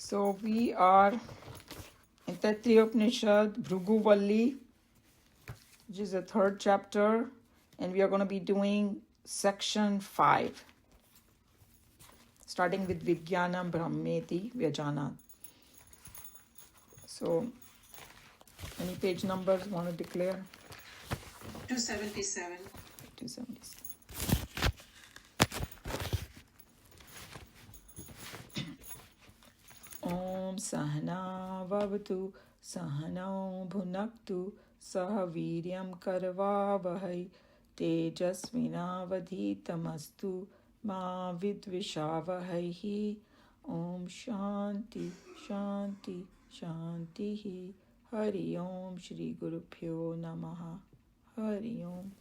So we are in Taittiriya Upanishad, Bhrigu which is the third chapter, and we are going to be doing section 5, starting with Vijnanam Brahmeti Vyajanat. So, any page numbers want to declare? 277. 277. Om Sahana Vavatu Sahanao Bhunaktu Saha Viryam Karvavahai Tejasvinavadhitamastu Ma Vidvishavahai. Om Shanti Shanti Shanti. Hari Om Shri Guru Pyo Namaha. Hari Om.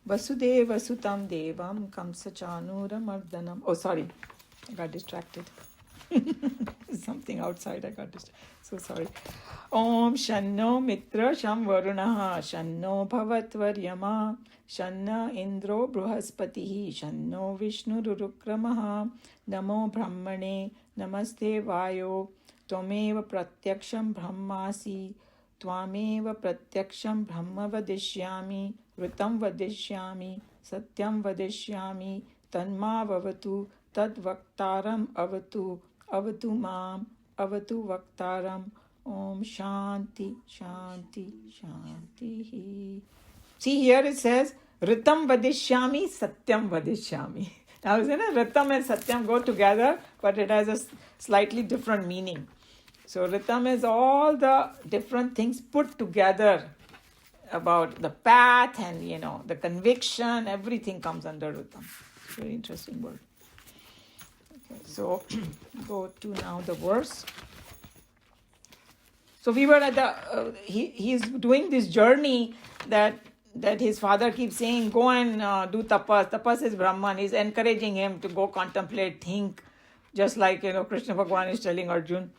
Vasudeva Sutam Devam Kamsachanuramardanam. Oh, sorry, I got distracted. Something outside I got distracted. So sorry. Om Shanno Mitra Sham Varunaha Shanno Bhavatvaryama Shanna Indro Bruhaspatihi Shanno Vishnu Rurukramaha Namo Brahmane Namaste Vayo Tvameva Pratyaksham Brahmasi Tvameva Pratyaksham Brahma Vadishyami Vritam Vadishyami Satyam Vadishyami Tanma Vavatu Tad Vaktaram Avatu Avatu Mam Avatu Vaktaram. Om Shanti Shanti Shanti. See, here it says Ritam Vadishyami Satyam Vadishyami. Now, Ritam and Satyam go together, but it has a slightly different meaning. So Ritam is all the different things put together about the path and the conviction. Everything comes under Ritam. It's a very interesting word. Okay, so go to now the verse. So we were at the he's doing this journey that his father keeps saying, go and do tapas. Tapas is Brahman. He's encouraging him to go contemplate, think, just like Krishna Bhagavan is telling Arjun.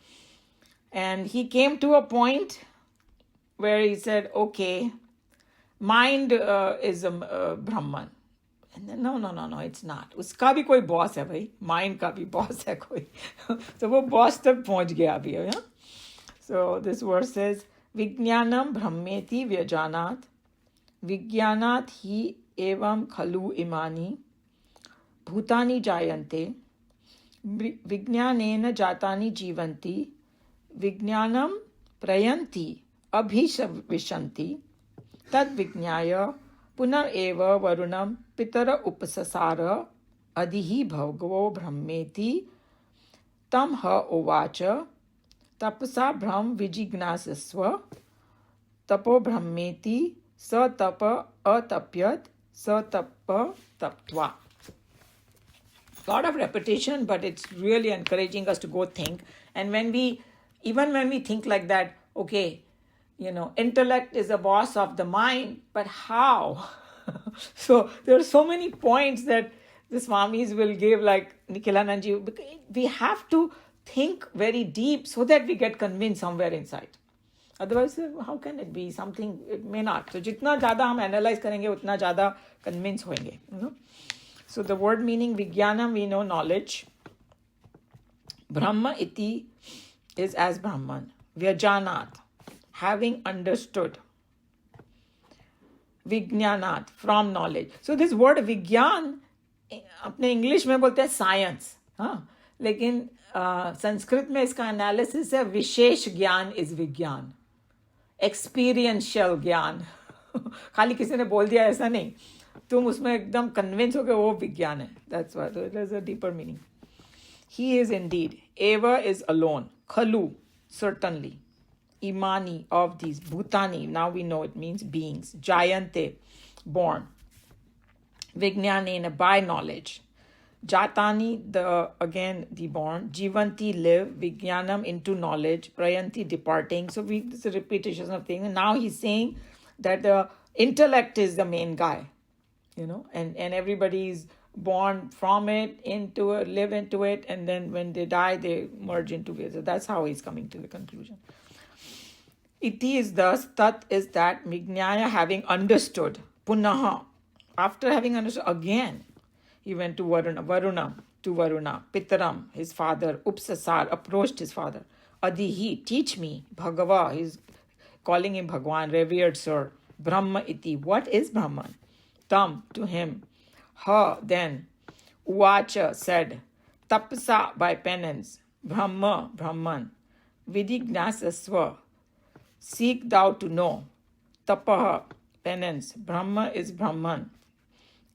And he came to a point where he said, okay, mind is a Brahman. And then, no, it's not. उसका भी कोई boss है भाई. Mind का भी boss है कोई. So वो boss तक पहुंच गया अभी. Yeah? So this verse says, Vijnanam Brahmeti Vyajanat Vijnanat hi evam khalu imani Bhutani jayante Vijnanena jatani jivanti Vijnanam prayanti abhishavishanti Tad vijnaya punar eva varunam pitara upasasara Adihi bhagavo brahmeti Tam ha ovacha Tapasa Brahm Vijignasasva Tapo Brahmeti Sa Tapa Atapyat Sa Tapa Taptva. Lot of repetition, but it's really encouraging us to go think. And even when we think like that, okay, intellect is the boss of the mind, but how? So there are so many points that the Swamis will give, like Nikhilananji. We have to think very deep so that we get convinced somewhere inside. Otherwise, how can it be something? It may not. So, jitna jada hum analyze karenge, utna jada convince hoenge. So, the word meaning Vijnanam, we know knowledge. Brahma iti is as Brahman. Vyajanat, having understood. Vijnanat, from knowledge. So, this word Vijnan, अपने English में बोलते हैं science. लेकिन संस्कृत में इसका analysis है विशेष ज्ञान is विज्ञान, एक्सपीरियंशियल ज्ञान. खाली किसी ने बोल दिया ऐसा नहीं, तुम उसमें एकदम कन्विंस हो गए वो विज्ञान है. That's why it has a deeper meaning. He is Indeed, एवा इज अलोन, खलु certainly, imani of these, bhutani, now we know it means beings, jayante, born, vijnanena, by knowledge, Jatani, the born, Jivanti, live, Vijnanam, into knowledge, Prayanti, departing. So this is a repetition of things. And now he's saying that the intellect is the main guy, and everybody is born from it, into it, live into it, and then when they die, they merge into it. So that's how he's coming to the conclusion. Iti is thus, Tat is that, Vijnaya, having understood, Punaha, after having understood again, he went to Varuna to Varuna. Pitaram, his father, Upsasar, approached his father. Adihi, teach me. Bhagava, he's calling him Bhagwan, revered sir. Brahma iti, what is Brahman? Tam, to him. Ha, then. Uvacha, said. Tapasa, by penance. Brahma, Brahman. Vidignasasva, seek thou to know. Tapaha, penance. Brahma is Brahman.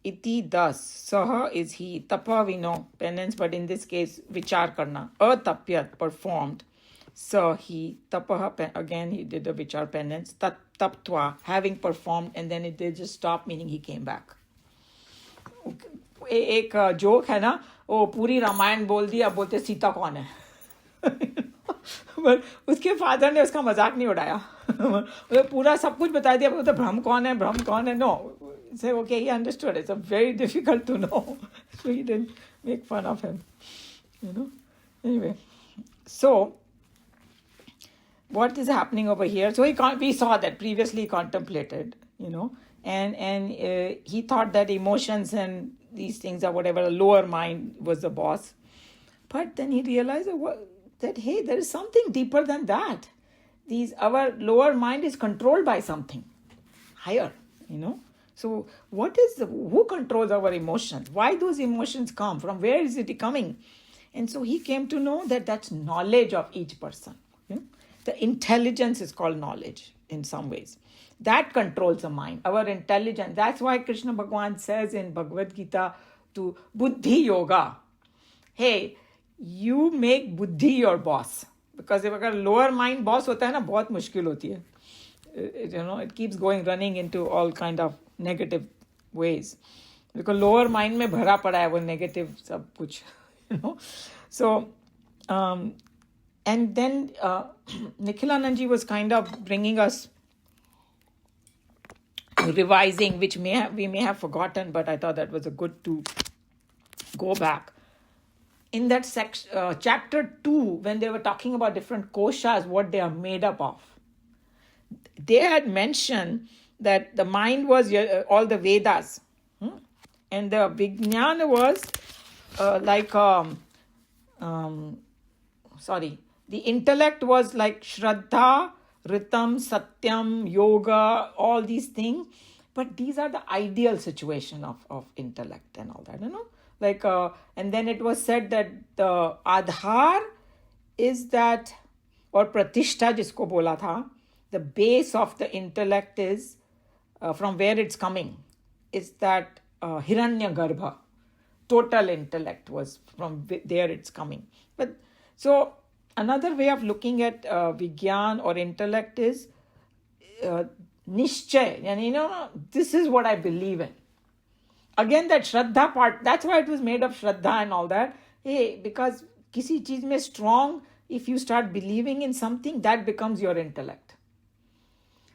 Iti, thus. Saha is he. Tapa, we know, penance, but in this case, vichar karna. Atapyat, performed. Sa, he. Tapaha, again he did the vichar penance. Taptva, having performed, and then it did just stop, meaning he came back. एक joke है ना, वो पूरी रामायण बोल दिया, बोलते सीता कौन है. पर उसके फादर ने उसका मजाक नहीं उड़ाया. पूरा सब कुछ बता दिया, बोलते ब्रह्म कौन है. No, say okay, he understood. It's very difficult to know, so he didn't make fun of him, anyway. So what is happening over here? So we saw that previously contemplated, and he thought that emotions and these things are whatever, the lower mind was the boss. But then he realized that, hey, there is something deeper than that. Our lower mind is controlled by something higher, So who controls our emotions? Why those emotions come? From where is it coming? And so he came to know that that's knowledge of each person. The intelligence is called knowledge in some ways. That controls the mind, our intelligence. That's why Krishna Bhagavan says in Bhagavad Gita to Buddhi Yoga, hey, you make Buddhi your boss. Because if a lower mind boss hota hai na, bahut mushkil hoti hai. It keeps running into all kind of negative ways. Because lower mind mein bhara pada hai wo negative sab kuch, So, and then Nikhilanandji was kind of bringing us revising, which we may have forgotten, but I thought that was a good to go back. In that chapter 2, when they were talking about different koshas, what they are made up of, they had mentioned that the mind was all the Vedas, and the Vijnana was the intellect was like Shraddha, Ritam, Satyam, Yoga, all these things. But these are the ideal situation of intellect and all that, and then it was said that the Adhar is that, or Pratishtha jisko bola tha, the base of the intellect is, from where it's coming, is that Hiranya Garbha. Total intellect was from there it's coming. But so another way of looking at Vigyan or intellect is Nishchay. And this is what I believe in. Again, that Shraddha part, that's why it was made of Shraddha and all that. Hey, because kisi cheez mein strong, if you start believing in something, that becomes your intellect.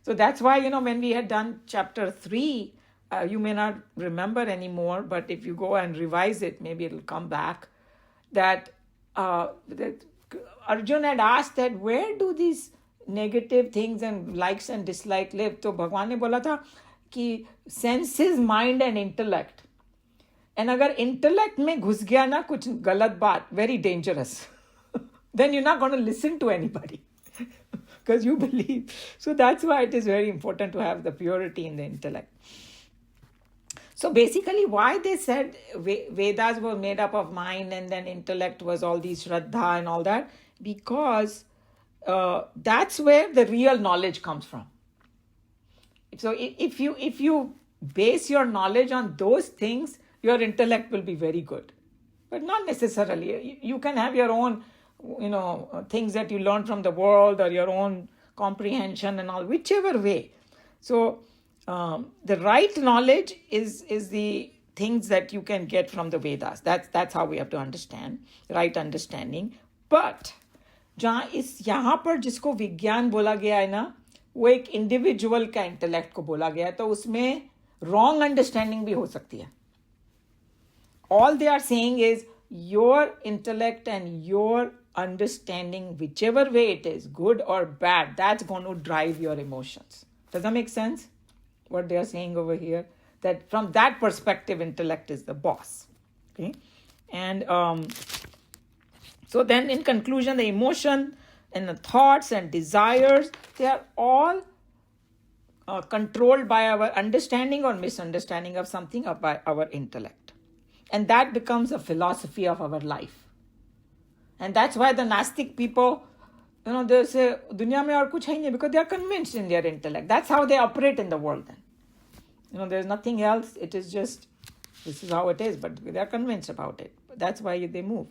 So that's why, when we had done chapter 3, you may not remember anymore, but if you go and revise it, maybe it'll come back, that Arjun had asked that where do these negative things and likes and dislike live? So Bhagwan ne bola tha कि senses, mind and intellect. And अगर intellect में घुस गया ना कुछ गलत बात, very dangerous. Then you're not going to listen to anybody because you believe. So that's why it is very important to have the purity in the intellect. So basically why they said Vedas were made up of mind and then intellect was all these Shraddha and all that, because that's where the real knowledge comes from. So if you base your knowledge on those things, your intellect will be very good. But not necessarily. You can have your own, things that you learn from the world or your own comprehension and all, whichever way. So the right knowledge is the things that you can get from the Vedas. That's how we have to understand, right understanding. But यहाँ पर जिसको विज्ञान बोला गया है ना, वो एक इंडिविजुअल का इंटेलेक्ट को बोला गया है, तो उसमें रॉन्ग अंडरस्टैंडिंग भी हो सकती है. All they are saying is your intellect and your understanding, whichever way it is, good or bad, that's going to drive your emotions. Does that make sense? What they are saying over here, that from that perspective, intellect is the boss. Okay, And so then in conclusion, the emotion and the thoughts and desires, they are all controlled by our understanding or misunderstanding of something, or by our intellect. And that becomes a philosophy of our life. And that's why the Gnostic people, they say, Dunya mein aur kuch hai nahi, because they are convinced in their intellect. That's how they operate in the world then. There's nothing else. It is just, this is how it is, but they're convinced about it. That's why they move.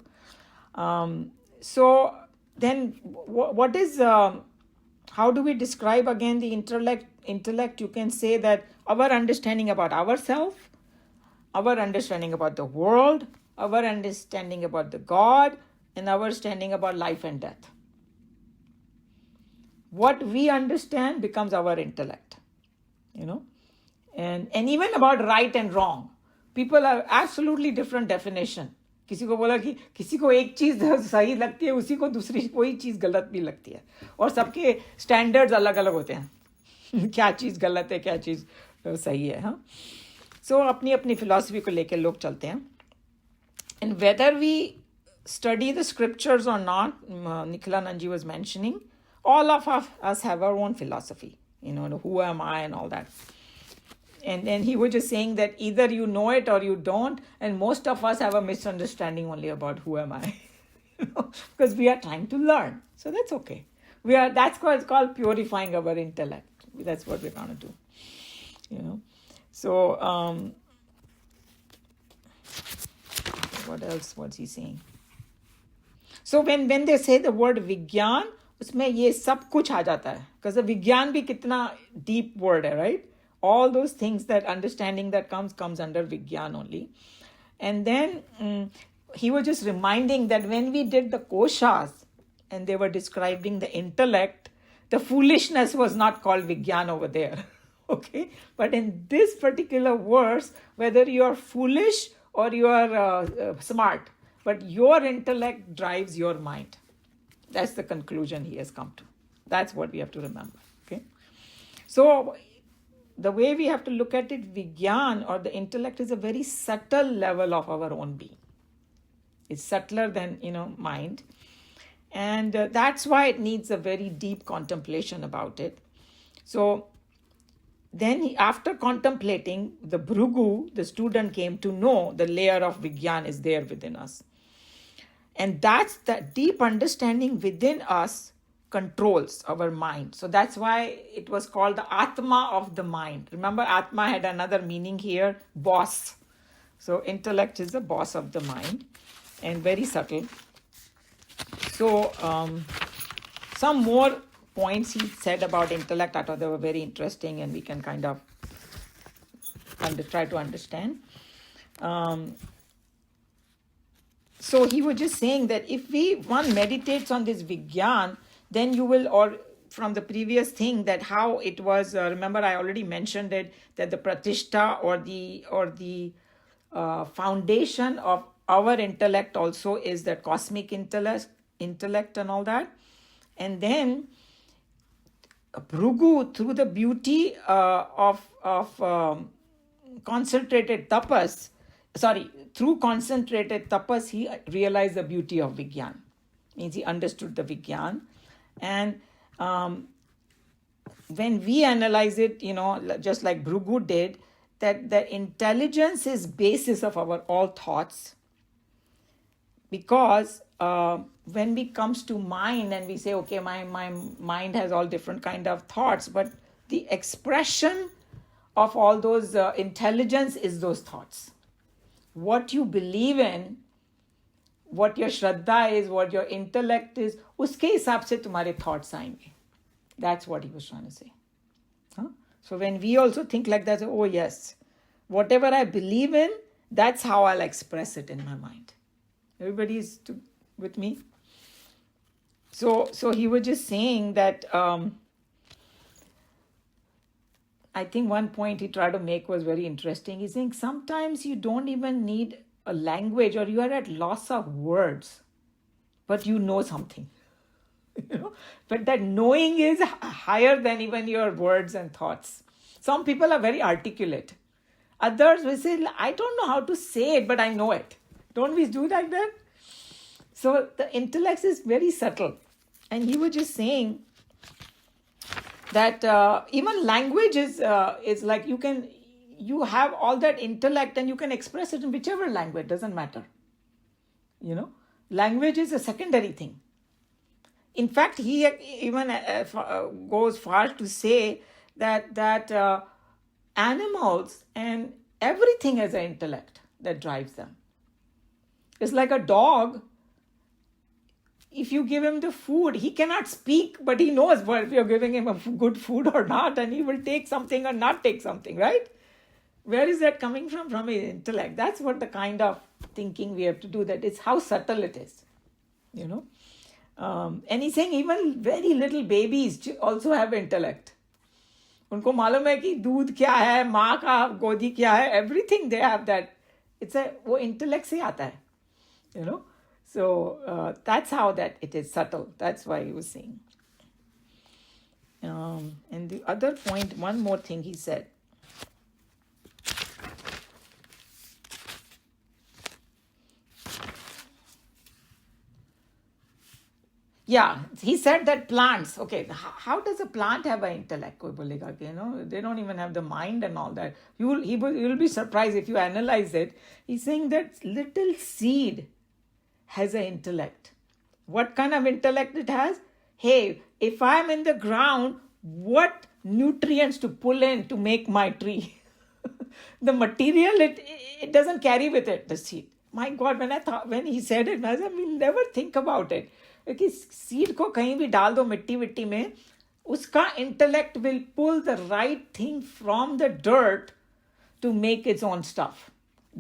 So then what is, how do we describe again the intellect? You can say that our understanding about ourselves, our understanding about the world, our understanding about the God, and our understanding about life and death. What we understand becomes our intellect, and even about right and wrong. People have absolutely different definition. किसी को बोला कि किसी को एक चीज सही लगती है, उसी को दूसरी कोई चीज गलत भी लगती है, और सबके स्टैंडर्ड्स अलग अलग होते हैं क्या चीज गलत है, क्या चीज सही है. हाँ, सो अपनी अपनी फिलॉसफी को लेकर लोग चलते हैं. And whether we study the scriptures or not, Nikhilanand ji was mentioning, all of us have our own philosophy, who am I and all that. And he was just saying that either you know it or you don't, and most of us have a misunderstanding only about who am I, because we are trying to learn. So that's okay. That's why it's called purifying our intellect. That's what we're going to do, So, what else was he saying? So when they say the word Vigyan, उसमें ये सब कुछ आ जाता है, because the Vigyan भी कितना deep word है, right? All those things, that understanding that comes under Vigyan only. And then he was just reminding that when we did the koshas and they were describing the intellect, the foolishness was not called Vigyan over there. Okay? But in this particular verse, whether you are foolish or you are smart, but your intellect drives your mind. That's the conclusion he has come to. That's what we have to remember. Okay? So the way we have to look at it, Vigyan or the intellect is a very subtle level of our own being. It's subtler than, mind. And that's why it needs a very deep contemplation about it. So then after contemplating, the Bhrigu, the student, came to know the layer of Vigyan is there within us. And that's the deep understanding within us controls our mind. So that's why it was called the Atma of the mind. Remember, Atma had another meaning here, boss. So intellect is the boss of the mind, and very subtle. So some more points he said about intellect, I thought they were very interesting, and we can kind of try to understand. So he was just saying that if one meditates on this Vigyan, then you will, or from the previous thing, that how it was, remember I already mentioned it, that the Pratishta or the foundation of our intellect also is that cosmic intellect and all that. And then Bhrigu, through the beauty of concentrated tapas, through concentrated tapas, he realized the beauty of Vigyan. Means he understood the Vigyan. And when we analyze it, just like Bhrigu did, that the intelligence is basis of our all thoughts. Because when it comes to mind and we say, okay, my mind has all different kind of thoughts, but the expression of all those intelligence is those thoughts. What you believe in, what your shraddha is, what your intellect is, uske hisab se tumhare thoughts aayenge. That's what he was trying to say. Huh? So when we also think like that, oh yes, whatever I believe in, that's how I'll express it in my mind. Everybody is with me? So he was just saying that I think one point he tried to make was very interesting. He's saying sometimes you don't even need a language, or you are at loss of words, but you know something. But that knowing is higher than even your words and thoughts. Some people are very articulate. Others will say, I don't know how to say it, but I know it. Don't we do like that? So the intellect is very subtle. And he was just saying that even language is like you have all that intellect and you can express it in whichever language, doesn't matter. Language is a secondary thing. In fact, he even goes far to say that animals and everything has an intellect that drives them. It's like a dog. If you give him the food, he cannot speak, but he knows if you're giving him a good food or not, and he will take something or not take something, right? Where is that coming from? From his intellect. That's what the kind of thinking we have to do. That it's how subtle it is, And he's saying even very little babies also have intellect. उनको मालूम है कि दूध क्या है, माँ का गोदी क्या है, everything they have that. वो intellect से आता है, So that's how that it is subtle. That's why he was saying. And the other point, one more thing he said. Yeah, he said that plants, okay, how does a plant have an intellect? Koi bolega ki, they don't even have the mind and all that. You'll be surprised if you analyze it. He's saying that little seed has an intellect. What kind of intellect it has? Hey, if I'm in the ground, what nutrients to pull in to make my tree? The material, it doesn't carry with it, the seed. My God, when he said it, I said, we'll never think about it. क्योंकि seed को कहीं भी डाल दो मिट्टी में, उसका intellect will pull the right thing from the dirt to make its own stuff.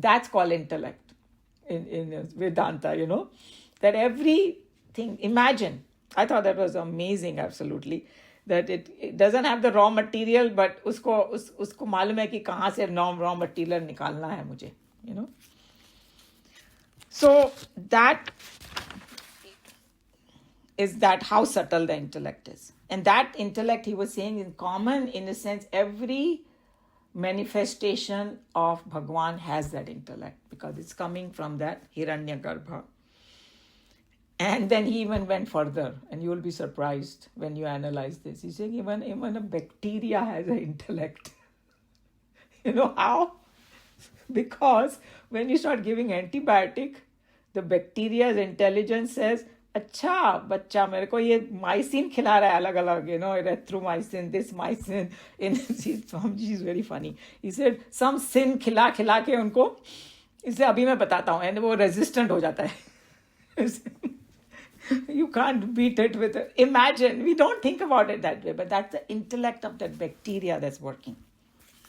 That's called intellect in Vedanta, that everything, imagine, I thought that was amazing, absolutely, that it doesn't have the raw material, but उसको मालूम है कि कहाँ से raw material निकालना है मुझे, So that is that how subtle the intellect is. And that intellect, he was saying, in common, in a sense, every manifestation of Bhagwan has that intellect because it's coming from that Hiranyagarbha. And then he even went further, and you will be surprised when you analyze this. He's saying even a bacteria has an intellect. You know how? Because when you start giving antibiotic, the bacteria's intelligence says, अच्छा बच्चा मेरे को ये माइसिन खिला रहा है अलग अलग, erythromycin, this mycin, Swamiji is very funny. He said some sin खिला के उनको, इसे अभी मैं बताता हूँ, and वो resistant हो जाता है. You can't beat it with imagine. We don't think about it that way, but that's the intellect of that bacteria that's working.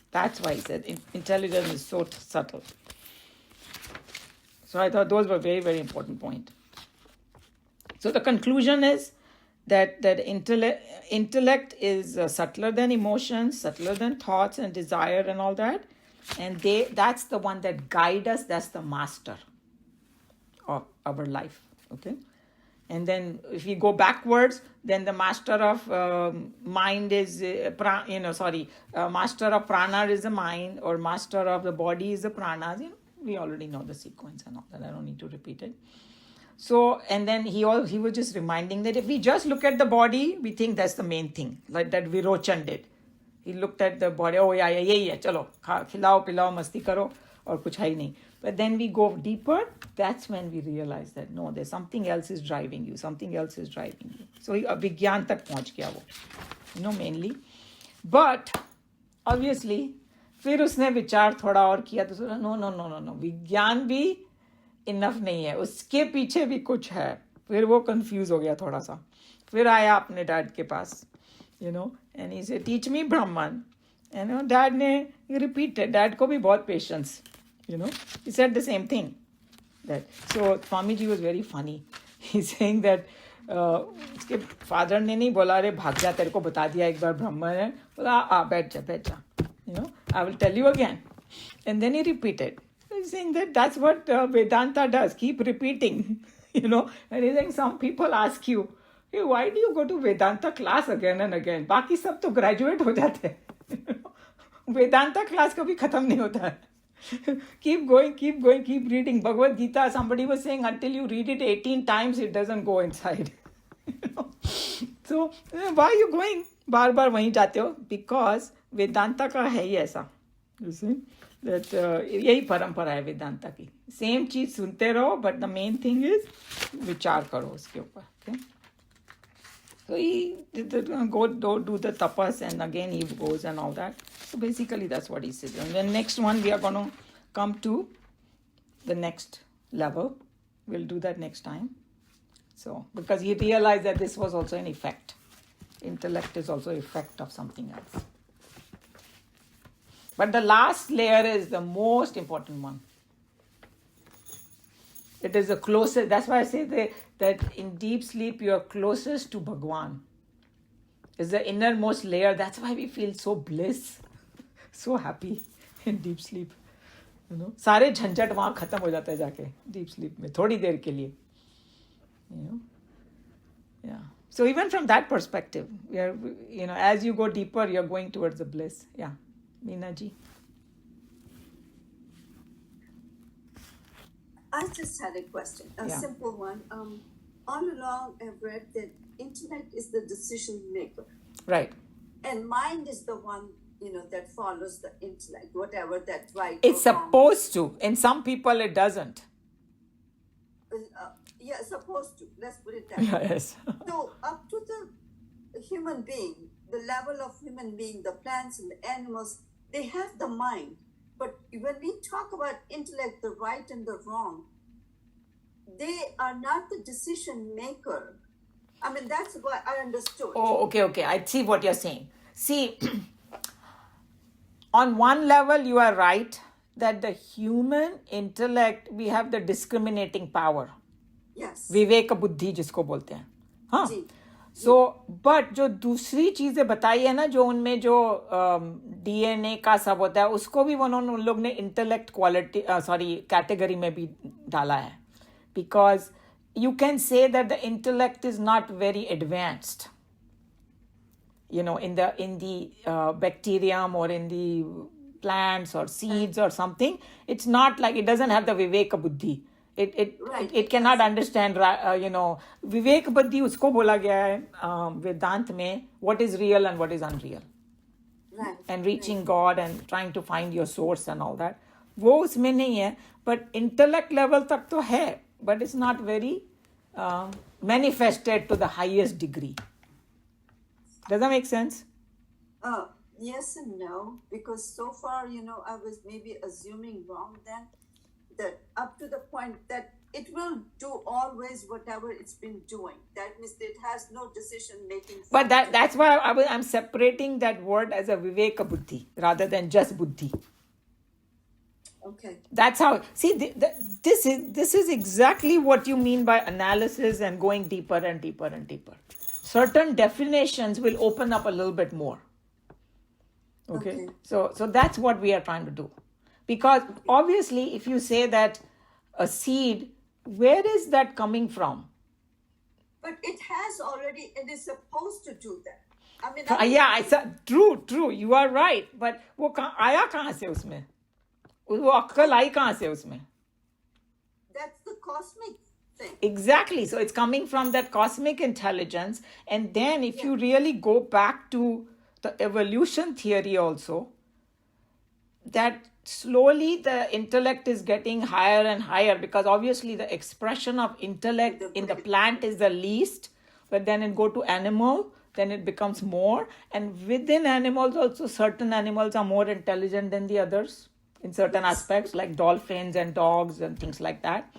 That's why he said intelligence is so subtle. So I thought those were very, very important points. So the conclusion is that intellect is subtler than emotions, subtler than thoughts and desire and all that. And that's the one that guides us. That's the master of our life. Okay. And then if we go backwards, then the master of mind is, master of prana is the mind, or master of the body is the prana. We already know the sequence and all that. I don't need to repeat it. So, and then he was just reminding that if we just look at the body, we think that's the main thing, like that Virochan did. He looked at the body, oh yeah, chalo, khilao, pilao, masti karo, or kuch hai nahi. But then we go deeper, that's when we realize that no, there's something else is driving you, something else is driving you. So, vigyan tak pahunch gaya wo, mainly. But, obviously, फिर उसने विचार थोड़ा और किया तो सोचा no विज्ञान भी इनफ नहीं है, उसके पीछे भी कुछ है. फिर वो कंफ्यूज हो गया थोड़ा सा. फिर आया अपने डैड के पास, and he said, teach me Brahman. And dad ने repeated, dad को भी बहुत patience, he said the same thing. So Swamiji was very funny. He's saying that उसके फादर ने नहीं बोला अरे भाग जा, तेरे को बता दिया एक बार ब्राह्मण है, बोला बैठ जा, I will tell you again. And then he repeated. He's saying that's what Vedanta does, keep repeating, and he's saying some people ask you, hey, why do you go to Vedanta class again and again? बाकी सब तो graduate हो जाते हैं. Vedanta class कभी खत्म नहीं होता है. Keep going, keep going, keep reading. Bhagavad Gita, somebody was saying until you read it 18 times, it doesn't go inside. You know? So, why are you going? बार बार वहीं जाते हो? Because वेदांता का है ही ऐसा. You see? That यही परंपरा है वेदांता की. Same चीज सुनते रहो, but the main thing is विचार करो उसके ऊपर. Okay? So he go do the tapas, and again he goes and all that. So basically that's what he said. And the next one we are going to come to the next level. We'll do that next time. So because he realized that this was also an effect. Intellect is also effect of something else. But the last layer is the most important one. It is the closest. That's why I say that in deep sleep you are closest to Bhagwan. It's the innermost layer. That's why we feel so bliss, so happy in deep sleep. You know, सारे झंझट वहाँ खत्म हो जाता है जाके deep sleep में थोड़ी देर के लिए. You know, yeah. So even from that perspective, we are, you know, as you go deeper, you're going towards the bliss. Yeah, Meena ji. I just had a question, a simple one. All along, I've read that intellect is the decision maker. Right. And mind is the one, that follows the intellect, whatever that's right. It's supposed to. In some people, it doesn't. Yeah, supposed to. Let's put it that way. Yes. So up to the human being, the level of human being, the plants and the animals, they have the mind. But when we talk about intellect, the right and the wrong, they are not the decision maker. I mean, that's what I understood. Oh, okay. I see what you're saying. See, on one level, you are right that the human intellect, we have the discriminating power. Yes. विवेक बुद्धि जिसको बोलते हैं. हाँ. So, but जो दूसरी चीजें बताई है ना, जो उनमें जो DNA का सब होता है, उसको भी उन लोग ने इंटेलेक्ट क्वालिटी कैटेगरी में भी डाला है. Because you can say that the intellect is not very advanced, in the bacterium or in the plants or seeds or something. It's not like it doesn't have the viveka buddhi. It cannot understand, vivek buddhi usko bola gaya hai Vedant mein, what is real and what is unreal. Right. And reaching God and trying to find your source and all that. वो उसमें नहीं है, but intellect level तक तो है, but it's not very manifested to the highest degree. Does that make sense? Yes and no, because so far, I was maybe assuming wrong then, that up to the point that it will do always whatever it's been doing. That means it has no decision making. But that's why I'm separating that word as a viveka buddhi rather than just buddhi. Okay. That's how. See, this is exactly what you mean by analysis and going deeper and deeper and deeper. Certain definitions will open up a little bit more. Okay. So that's what we are trying to do. Because obviously, if you say that a seed, where is that coming from? But it has already, it is supposed to do that. I mean, true. You are right. But वो आया कहाँ से उसमें? वो अक्कल आई कहाँ से उसमें? That's the cosmic thing. Exactly. So it's coming from that cosmic intelligence. And then if you really go back to the evolution theory also, that slowly the intellect is getting higher and higher, because obviously the expression of intellect in the plant is the least, but then it go to animal, then it becomes more. And within animals also, certain animals are more intelligent than the others in certain aspects, like dolphins and dogs and things like that,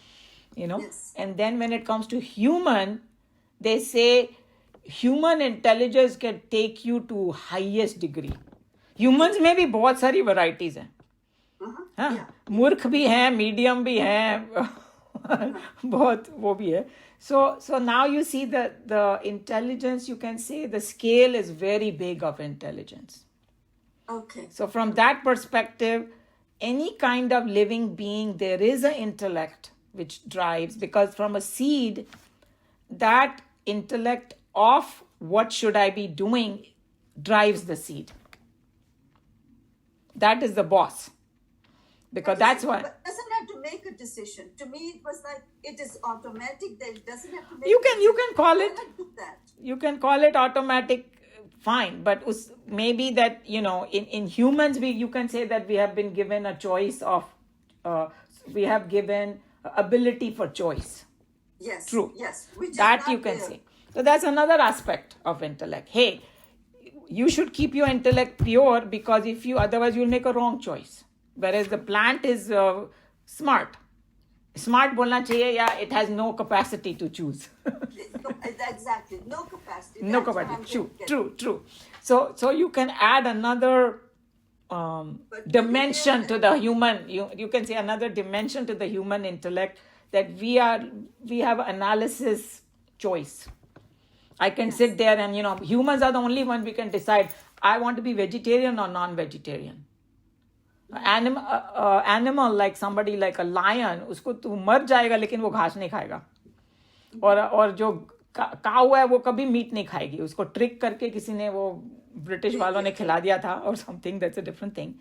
Yes. And then when it comes to human, they say human intelligence can take you to highest degree. Humans में भी बहुत सारी varieties हैं. मूर्ख भी हैं, medium भी हैं, बहुत वो भी है. So now you see the intelligence, you can say the scale is very big of intelligence. Okay. So from that perspective, any kind of living being, there is an intellect which drives, because from a seed, that intellect of what should I be doing drives the seed. That is the boss. because that's why But doesn't have to make a decision. To me, it was like it is automatic. That it doesn't have to make. you can call it, I like that. you can call it automatic, fine, but maybe that, in humans, you can say that we have been given a choice of, we have given ability for choice. Yes. True. Yes. Which is That not you can there. say. So that's another aspect of intellect. Hey, you should keep your intellect pure, because if you, otherwise you'll make a wrong choice. Whereas the plant is smart. Smart bolna chahiye, yeah, it has no capacity to choose. Exactly. No capacity. No That's what I'm capacity. getting. True. So you can add another But dimension to the human. You can say another dimension to the human intellect, that we have analysis choice. I can sit there and, humans are the only one we can decide, I want to be vegetarian or non-vegetarian. Animal like somebody like a lion, उसको तू मर जाएगा लेकिन वो घास नहीं खाएगा. और जो काऊ है वो कभी मीट नहीं खाएगी. उसको ट्रिक करके किसी ने, वो ब्रिटिश वालों ने खिला दिया था or something, that's a different thing.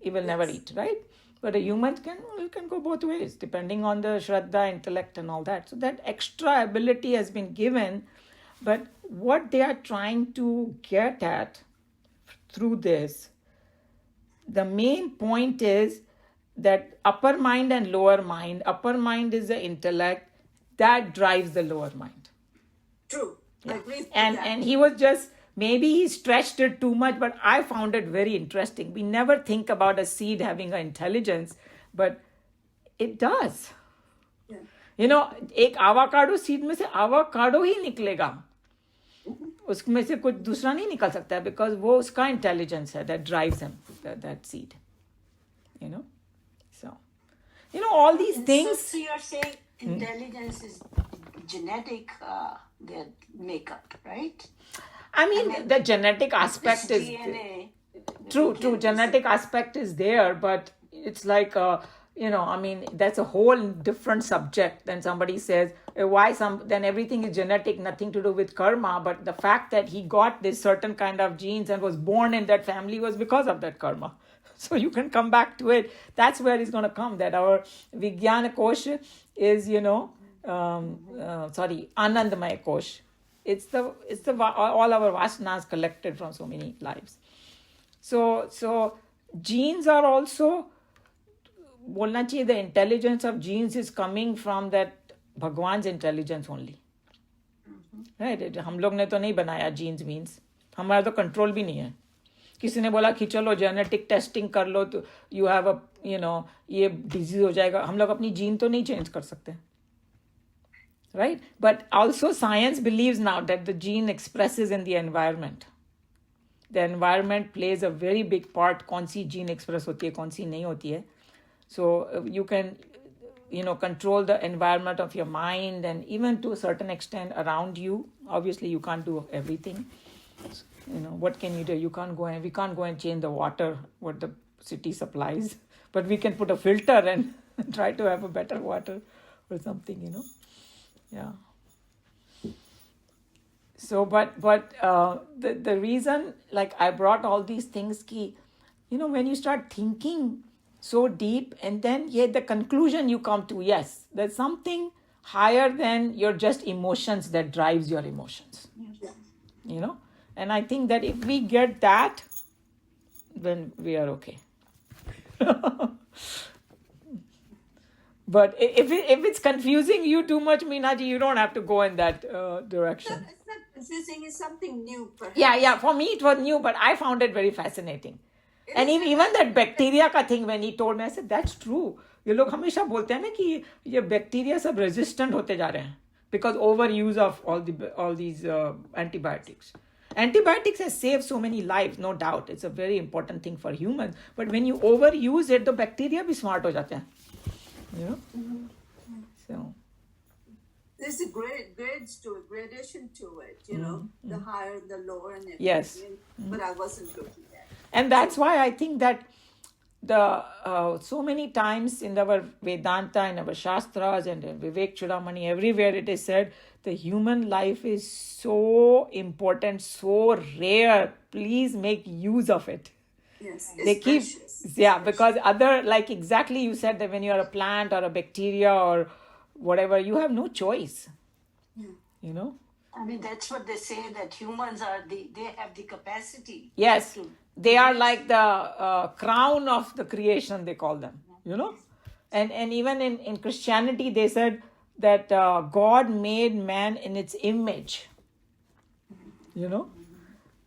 He will never eat, right? But a human can go both ways depending on the shraddha, intellect and all that. So that extra ability has been given, but what they are trying to get at through this, the main point is that upper mind and lower mind, upper mind is the intellect that drives the lower mind. True. I agree with And that. and he was just, maybe he stretched it too much, but I found it very interesting. We never think about a seed having an intelligence, but it does. Yeah. एक avocado seed में से avocado ही निकलेगा, उसमें से कुछ दूसरा नहीं निकल सकता है, because वो उसका intelligence है that drives him, that seed. So all these things. So you're saying intelligence is genetic, their makeup, right? I mean, the genetic aspect This is DNA. true. Genetic aspect is there, but it's like I mean, that's a whole different subject. Then somebody says, why then everything is genetic, nothing to do with karma. But the fact that he got this certain kind of genes and was born in that family was because of that karma. So you can come back to it. That's where it's going to come. That our Vijnana Kosh is, Anandamaya Kosh. It's the all our vasanas collected from so many lives. So genes are also, बोलना चाहिए, the intelligence of genes is coming from that भगवान's intelligence only. Right? हम लोग ने तो नहीं बनाया genes means. हमारा तो control भी नहीं है. किसी ने बोला कि चलो जेनेटिक टेस्टिंग कर लो तो यू हैव अ ये डिजीज हो जाएगा. हम लोग अपनी जीन तो नहीं चेंज कर सकते, right? But also science believes now that the gene expresses in the environment. The environment plays a very big part. कौन सी जीन एक्सप्रेस होती है, कौन सी नहीं होती है. So you can control the environment of your mind, and even to a certain extent around you. Obviously you can't do everything. What can you do? We can't go and change the water what the city supplies, but we can put a filter and try to have a better water or something. Yeah. So but the reason, like, I brought all these things ki, when you start thinking so deep, and then the conclusion you come to, yes, there's something higher than your just emotions that drives your emotions. Yeah. And I think that if we get that, then we are okay. But if it's confusing you too much, Meenaji, you don't have to go in that direction. It's not confusing. It's something new, perhaps. Yeah. For me, it was new, but I found it very fascinating. And even that bacteria ka thing, when he told me, I said, that's true. ये लोग हमेशा बोलते हैं ना कि ये bacteria सब resistant होते जा रहे हैं because overuse of all these antibiotics. Antibiotics has saved so many lives, no doubt. It's a very important thing for humans. But when you overuse it, the bacteria भी smart हो जाते हैं. So There's a grades to it, gradation to it, the higher, the lower, and everything. Yes. But I wasn't looking at it. And that's why I think that so many times in our Vedanta, in our Shastras, and in Vivek Chudamani, everywhere it is said, the human life is so important, so rare. Please make use of it. Yes, They it's keep, precious. It's yeah, precious. because other, like exactly you said that when you're a plant or a bacteria or whatever, you have no choice, Yeah. you know? I mean, that's what they say, that humans are they have the capacity Yes, to they are like the crown of the creation, they call them, you know? And even in Christianity, they said that God made man in its image, you know?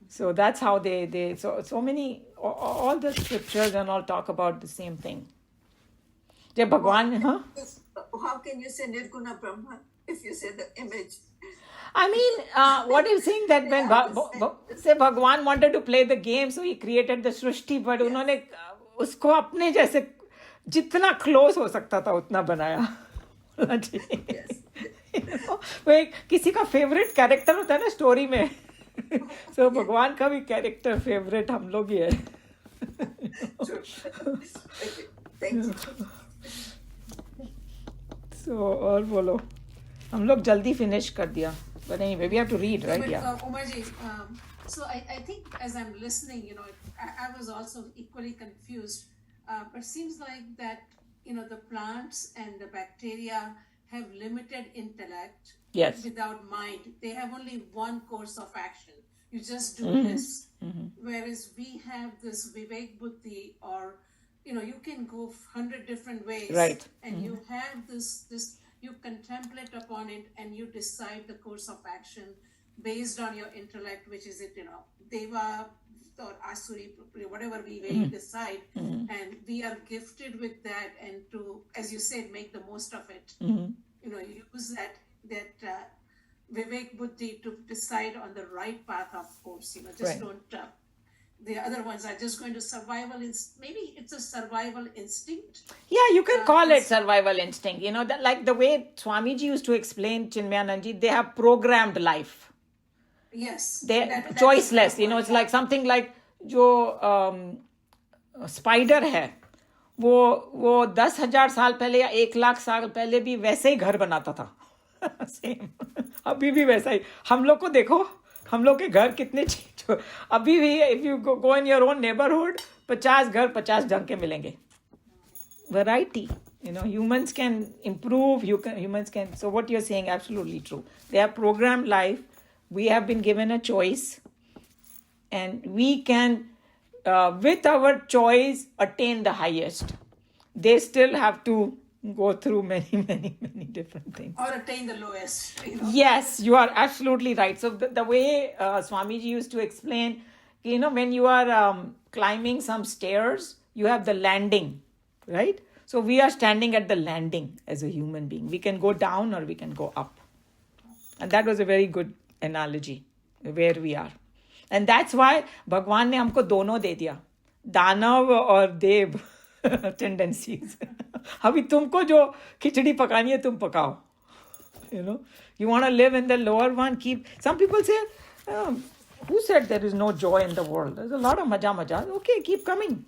So that's how they so many, all the scriptures and all talk about the same thing. जब How भगवान, can huh? how can you say Nirguna Brahman if you say the image? I mean, what are you saying that when say भगवान wanted to play the game, so he created the Srishti, but उन्होंने उसको अपने जैसे जितना close हो सकता था उतना बनाया. Yes. You know, वो एक किसी का फेवरेट कैरेक्टर होता है ना स्टोरी में. So भगवान का भी कैरेक्टर फेवरेट हम लोग ही है. True. Okay. Thank you. So और बोलो, हम लोग जल्दी फिनिश कर दिया. But anyway, we have to read, right? But, Yeah. Umaji, so I think as I'm listening, I was also equally confused. But it seems like that, the plants and the bacteria have limited intellect Yes. without mind. They have only one course of action. You just do this. Whereas we have this Vivek Buddhi, or, you can go 100 different ways. Right. And you have this you contemplate upon it and you decide the course of action based on your intellect, which is it, Deva or Asuri, whatever we decide. And we are gifted with that, and to, as you said, make the most of it. Use that Vivek Buddhi to decide on the right path, of course. Just Right. don't. The other ones are just going to survival. Maybe it's a survival instinct. Yeah, you can call it survival instinct. That like the way Swamiji used to explain Chinmayananji, they have programmed life. Yes. They're that choiceless. is It's like something like जो spider है वो 10,000 साल पहले या 1,00,000 साल पहले भी वैसे ही घर बनाता था. सेम अभी भी वैसा ही. हम लोग को देखो, हम लोग के घर कितने चीज अभी भी. If you go in your own neighbourhood, 50 घर 50 ढंग के मिलेंगे. Variety, humans can improve. Humans can. So what you're saying, absolutely true. They have programmed life. We have been given a choice, and we can, with our choice, attain the highest. They still have to go through many, many, many different things. or attain the lowest. Yes, you are absolutely right. So the way Swamiji used to explain, when you are climbing some stairs, you have the landing, right? So we are standing at the landing as a human being. We can go down or we can go up. And that was a very good analogy, where we are. And that's why भगवान ने हमको दोनों दे दिया, दानव और देव tendencies. अभी तुमको जो खिचड़ी पकानी है तुम पकाओ. You want to live in the lower one, keep. Some people say, who said there is no joy in the world? There's a lot of maja. Okay, keep coming.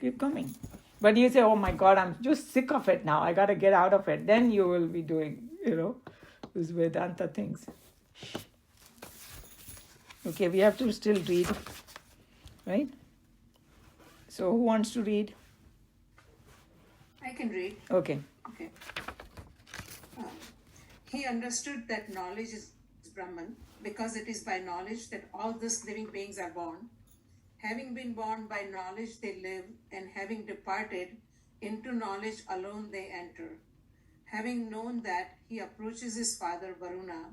Keep coming. But you say, oh my God, I'm just sick of it now. I got to get out of it. Then you will be doing, these Vedanta things. Okay, we have to still read, right? So who wants to read? I can read. Okay. Okay. He understood that knowledge is Brahman, because it is by knowledge that all these living beings are born. Having been born by knowledge they live, and having departed, into knowledge alone they enter. Having known that, he approaches his father Varuna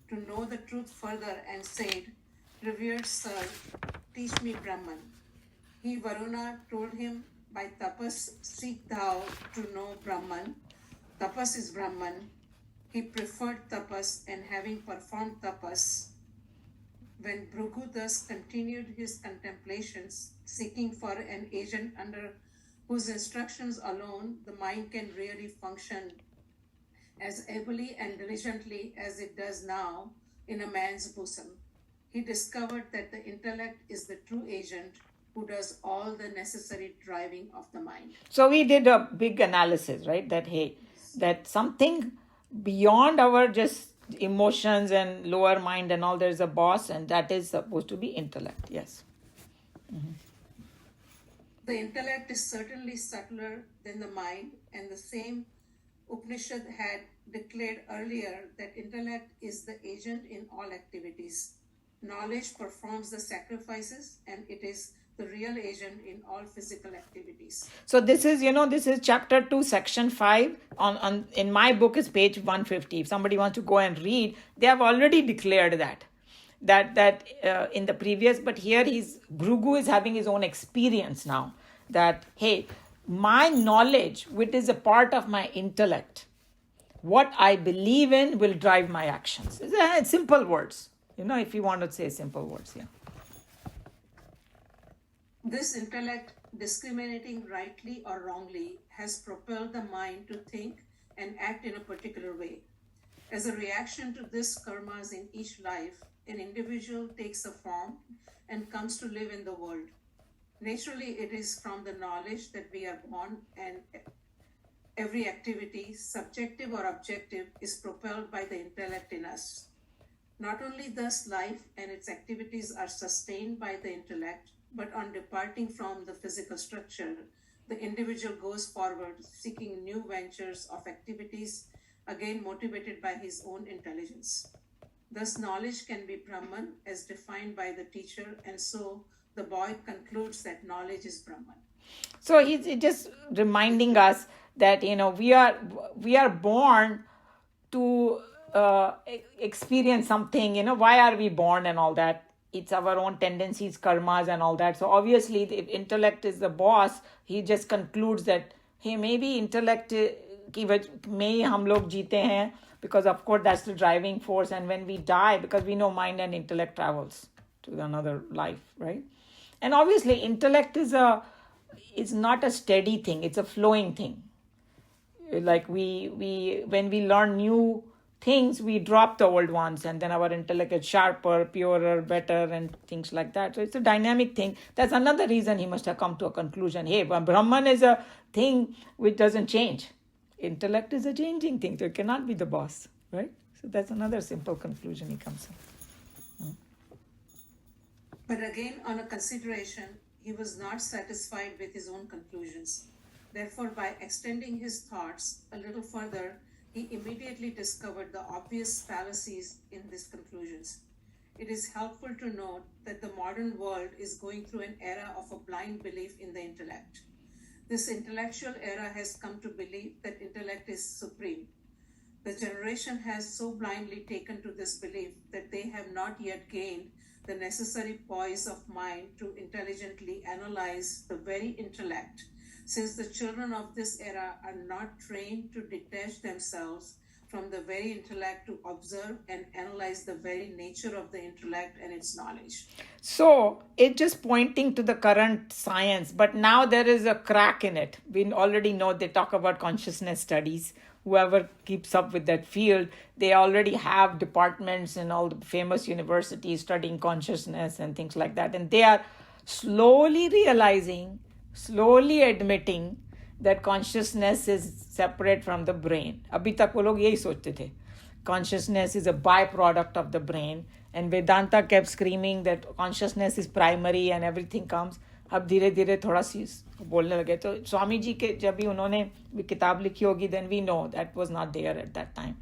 to know the truth further, and said, "Revered sir, teach me Brahman." He, Varuna, told him, "By tapas seek thou to know Brahman. Tapas is Brahman." He preferred tapas, and having performed tapas, when Bhrigu thus continued his contemplations, seeking for an agent under whose instructions alone the mind can really function as ably and diligently as it does now in a man's bosom, he discovered that the intellect is the true agent who does all the necessary driving of the mind. So we did a big analysis, right? That something beyond our just emotions and lower mind and all, there's a boss, and that is supposed to be intellect. Yes. The intellect is certainly subtler than the mind, and the same Upanishad had declared earlier that intellect is the agent in all activities. Knowledge performs the sacrifices, and it is the real agent in all physical activities. So this is chapter 2, section 5. On in my book is page 150. If somebody wants to go and read, they have already declared that in the previous, but here Bhrigu is having his own experience now, that hey, my knowledge, which is a part of my intellect, what I believe in will drive my actions. It's simple words, if you want to say simple words. Yeah. This intellect, discriminating rightly or wrongly, has propelled the mind to think and act in a particular way. As a reaction to this karmas in each life, an individual takes a form and comes to live in the world. Naturally, it is from the knowledge that we are born, and every activity, subjective or objective, is propelled by the intellect in us. Not only thus life and its activities are sustained by the intellect, but on departing from the physical structure, the individual goes forward seeking new ventures of activities, again motivated by his own intelligence. Thus, knowledge can be Brahman as defined by the teacher, and so the boy concludes that knowledge is Brahman. So he's just reminding us that we are born to experience something. Why are we born and all that? It's our own tendencies, karmas and all that. So obviously, if intellect is the boss, he just concludes that, hey, maybe intellect की वजह में ही हम लोग जीते हैं, because of course that's the driving force. And when we die, because we know mind and intellect travels to another life, right? And obviously, intellect is not a steady thing; it's a flowing thing. Like when we learn new things, we drop the old ones, and then our intellect is sharper, purer, better, and things like that. So it's a dynamic thing. That's another reason he must have come to a conclusion. Hey, Brahman is a thing which doesn't change. Intellect is a changing thing, so it cannot be the boss, right? So that's another simple conclusion he comes to. But again, on a consideration, he was not satisfied with his own conclusions. Therefore, by extending his thoughts a little further, he immediately discovered the obvious fallacies in these conclusions. It is helpful to note that the modern world is going through an era of a blind belief in the intellect. This intellectual era has come to believe that intellect is supreme. The generation has so blindly taken to this belief that they have not yet gained the necessary poise of mind to intelligently analyze the very intellect, since the children of this era are not trained to detach themselves from the very intellect to observe and analyze the very nature of the intellect and its knowledge. So it's just pointing to the current science, but now there is a crack in it. We already know they talk about consciousness studies. Whoever keeps up with that field, they already have departments in all the famous universities studying consciousness and things like that. And they are slowly realizing, slowly admitting that consciousness is separate from the brain. अभी तक वो लोग यही सोचते थे. Consciousness is a byproduct of the brain. And Vedanta kept screaming that consciousness is primary and everything comes. अब धीरे धीरे थोड़ा सी बोलने लगे. तो स्वामी जी के जब भी उन्होंने भी किताब लिखी होगी, then we know that was not there at that time.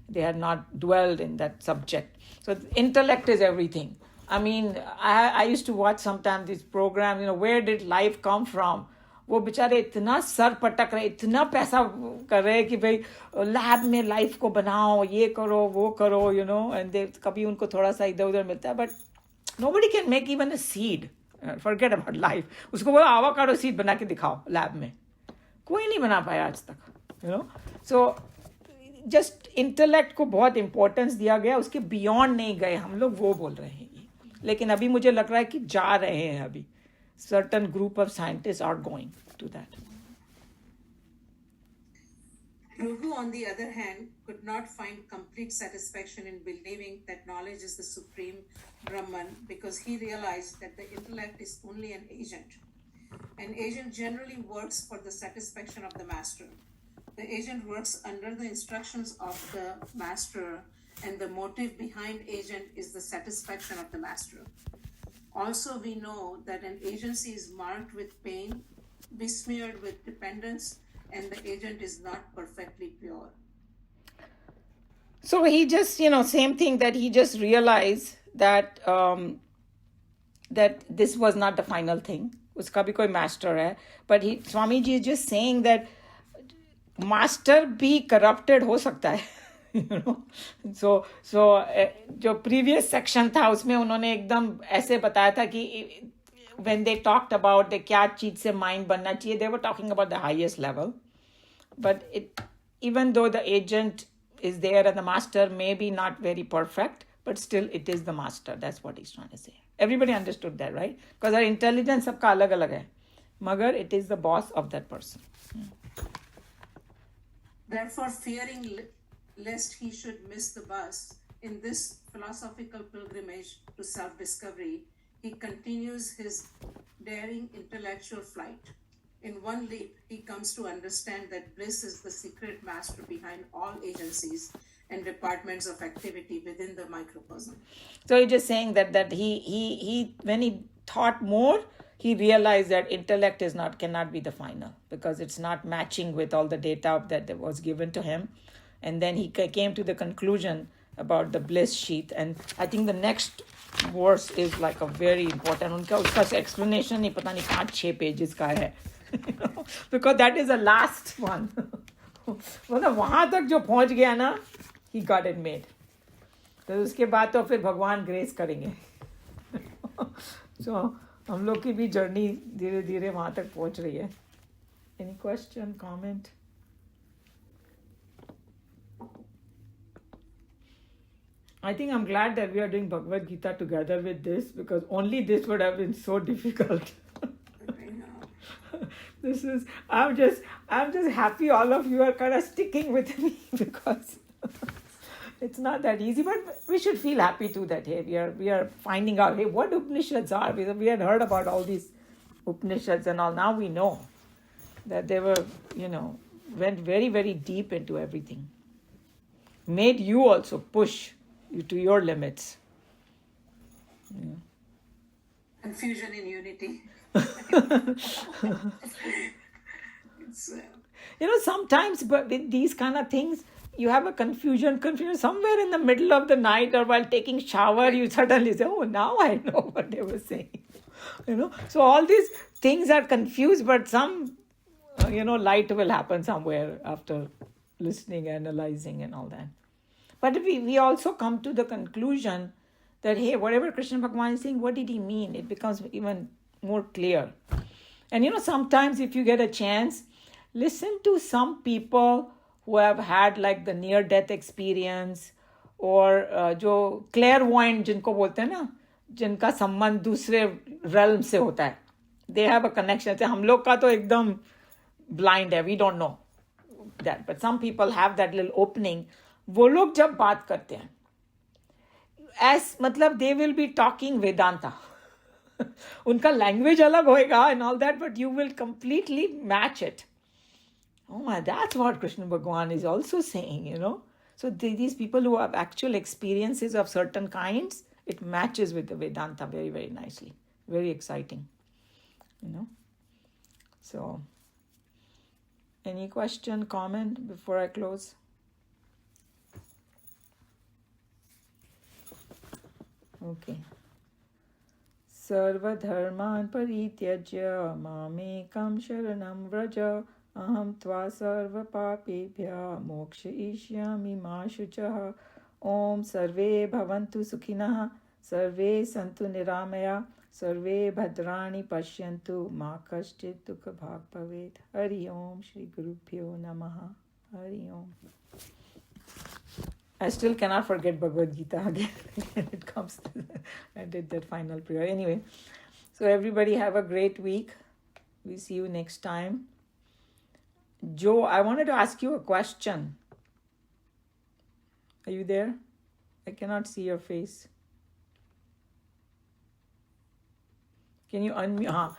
They had not dwelled in that subject. So intellect is everything. I mean, I used to watch sometimes these programs, where did life come from? वो बेचारे इतना sir पटक रहे, इतना पैसा कर रहे कि भाई लैब में लाइफ को बनाओ, ये करो, वो करो, and कभी उनको थोड़ा सा इधर उधर मिलता है, but nobody can make even a seed. Forget about life. उसको बोलो avocado seed बना के दिखाओ लैब में, कोई नहीं बना पाया आज तक. So just intellect को बहुत importance दिया गया, उसके beyond नहीं गए हम लोग, वो बोल रहे हैं. लेकिन अभी मुझे लग रहा है कि जा रहे हैं अभी. Certain group of scientists are going to that. Bhrigu, on the other hand, could not find complete satisfaction in believing that knowledge is the supreme Brahman, because he realized that the intellect is only an agent. An agent generally works for the satisfaction of the master. The agent works under the instructions of the master, and the motive behind agent is the satisfaction of the master. Also, we know that an agency is marked with pain, besmeared with dependence, and the agent is not perfectly pure. So he just, same thing, that he just realized that that this was not the final thing. Uska bhi koi master hai. But Swamiji is just saying that master bhi corrupted ho sakta hai. So जो previous section था उसमें उन्होंने एकदम ऐसे बताया था कि when they talked about the क्या चीज से mind बनना चाहिए, they were talking about the highest level. But even though the agent is there and the master may be not very perfect, but still it is the master. That's what he's trying to say. Everybody understood that, right? Because our intelligence सबका अलग अलग है, मगर it is the boss of that person. Therefore, fearing lest he should miss the bus in this philosophical pilgrimage to self-discovery, he continues his daring intellectual flight. In one leap, he comes to understand that bliss is the secret master behind all agencies and departments of activity within the microcosm. So he's just saying that he when he thought more, he realized that intellect cannot be the final, because it's not matching with all the data that was given to him. And then he came to the conclusion about the bliss sheath. And I think the next verse is like a very important. Uska explanation ही पता नहीं 5-6 pages का है. Because that is the last one. मतलब वहाँ तक जो पहुँच गया ना, he got it made. तो उसके बाद तो फिर भगवान ग्रेस करेंगे. So हम लोग की भी जर्नी धीरे धीरे वहाँ तक पहुँच रही है. Any question, comment? I think I'm glad that we are doing Bhagavad Gita together with this, because only this would have been so difficult. I'm just happy all of you are kind of sticking with me, because it's not that easy. But we should feel happy too that hey, we are finding out what Upanishads are. We had heard about all these Upanishads and all. Now we know that they were, went very, very deep into everything. Made you also push you to your limits. Yeah. Confusion in unity. Sometimes, but with these kind of things, you have a confusion somewhere in the middle of the night or while taking shower, you suddenly say, oh, now I know what they were saying. So all these things are confused, but some, light will happen somewhere after listening, analyzing and all that. But we also come to the conclusion that, hey, whatever Krishna Bhagavan is saying, what did he mean? It becomes even more clear. And sometimes if you get a chance, listen to some people who have had like the near-death experience, or जो clairvoyant जिनको बोलते हैं ना, जिनका संबंध दूसरे realm से होता है. They have a connection. हम लोग का तो एकदम blind है, we don't know that. But some people have that little opening. वो लोग जब बात करते हैं, मतलब they will be talking Vedanta. उनका language अलग होएगा and all that, but you will completely match it. Oh my, that's what Krishna Bhagavan is also saying, So these people who have actual experiences of certain kinds, it matches with the Vedanta very, very nicely. Very exciting, So, any question, comment before I close? Okay. Sarvadharman parityajya mamekam sharanam vraja aham tva sarva papebhya mokshayishyami ma shuchah. Om sarve bhavantu sukhinah, sarve santu niramaya, sarve bhadrani pashyantu, ma kaschit dukha bhag bhavet. Hari Om Shri Gurubhyo Namaha. Hari Om. I still cannot forget Bhagavad Gita again when it comes to I did that final prayer. Anyway, so everybody have a great week. We see you next time. Joe, I wanted to ask you a question. Are you there? I cannot see your face. Can you unmute?